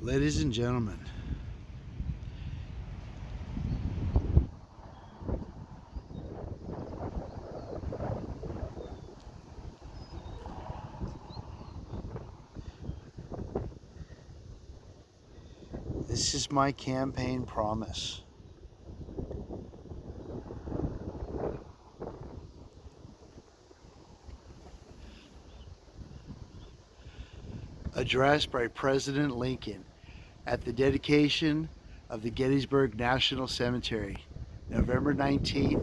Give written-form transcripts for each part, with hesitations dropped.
Ladies and gentlemen, this is my campaign promise. Addressed by President Lincoln at the dedication of the Gettysburg National Cemetery, November 19th,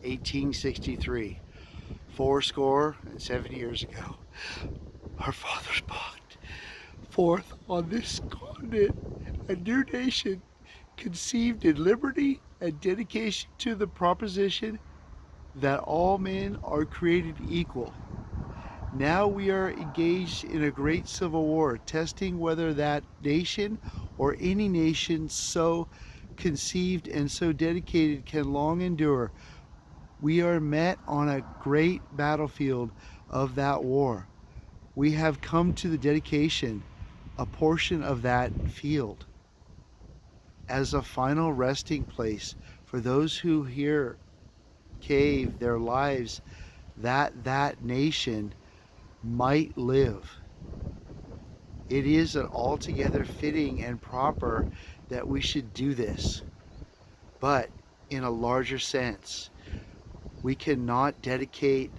1863, 70 years ago. Our fathers brought forth on this continent a new nation conceived in liberty and dedication to the proposition that all men are created equal. Now we are engaged in a great civil war, testing whether that nation or any nation so conceived and so dedicated can long endure. We are met on a great battlefield of that war. We have come to the dedication, a portion of that field, as a final resting place for those who here gave their lives that nation might live. It is an altogether fitting and proper that we should do this, but in a larger sense. We cannot dedicate,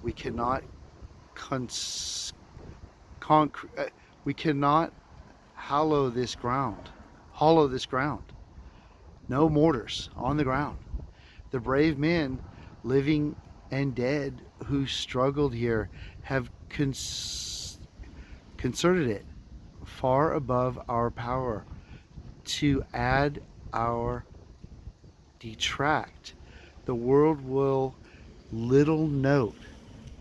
we cannot we cannot hollow this ground. No mortars on the ground. The brave men, living and dead, who struggled here have concerted it far above our power to add or detract. The world will little note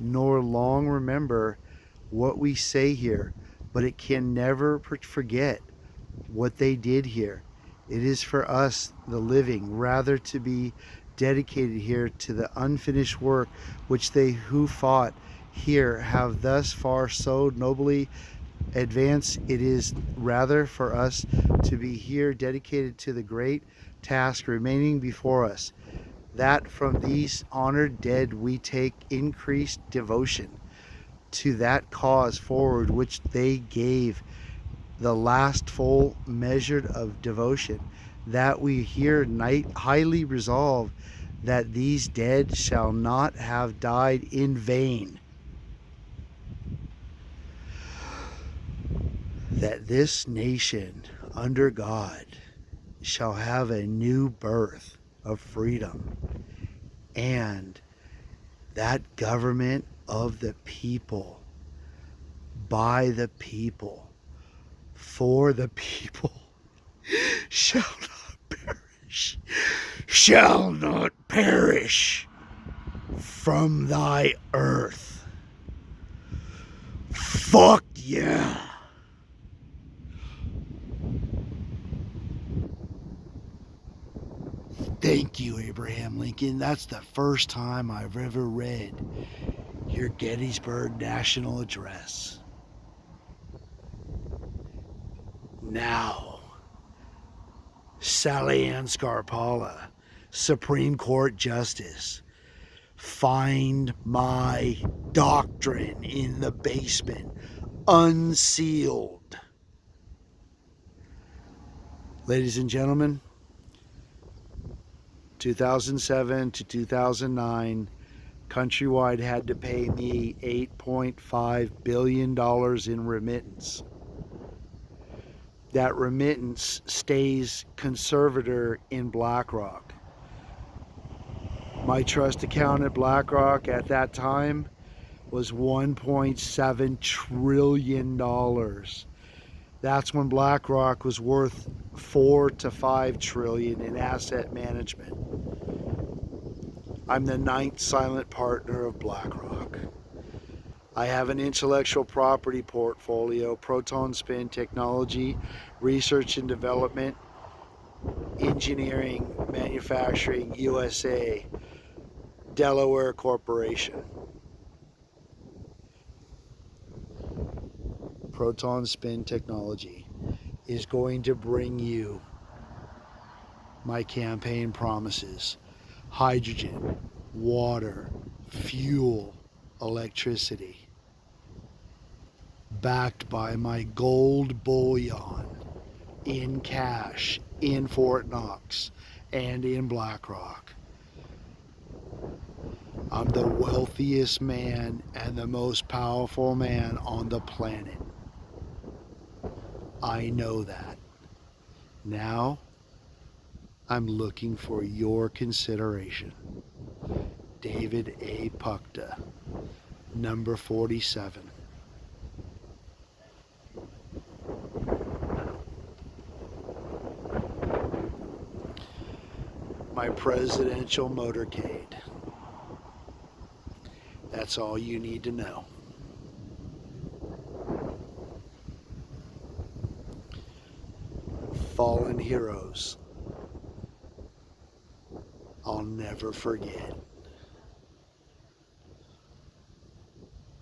nor long remember what we say here, but it can never forget what they did here. It is for us, the living, rather to be dedicated here to the unfinished work which they who fought here have thus far so nobly advanced. It is rather for us to be here dedicated to the great task remaining before us, that from these honored dead we take increased devotion to that cause forward which they gave the last full measure of devotion, that we here highly resolve that these dead shall not have died in vain, that this nation under God shall have a new birth of freedom, and that government of the people, by the people, for the people, shall not perish from thy earth. Fuck yeah. Thank you, Abraham Lincoln. That's the first time I've ever read your Gettysburg National Address. Now, Sally Ann Scarpala, Supreme Court Justice, find my doctrine in the basement, unsealed. Ladies and gentlemen, 2007 to 2009, Countrywide had to pay me $8.5 billion in remittance. That remittance stays conservator in BlackRock. My trust account at BlackRock at that time was $1.7 trillion. That's when BlackRock was worth 4 to 5 trillion in asset management. I'm the 9th silent partner of BlackRock. I have an intellectual property portfolio, proton spin technology, research and development, engineering, manufacturing, USA, Delaware Corporation. Proton spin technology. is going to bring you my campaign promises: hydrogen, water, fuel, electricity, backed by my gold bullion in cash in Fort Knox and in BlackRock. I'm the wealthiest man and the most powerful man on the planet. I know that. Now, I'm looking for your consideration. David A. Puchta, number 47. My presidential motorcade. That's all you need to know. Fallen heroes. I'll never forget.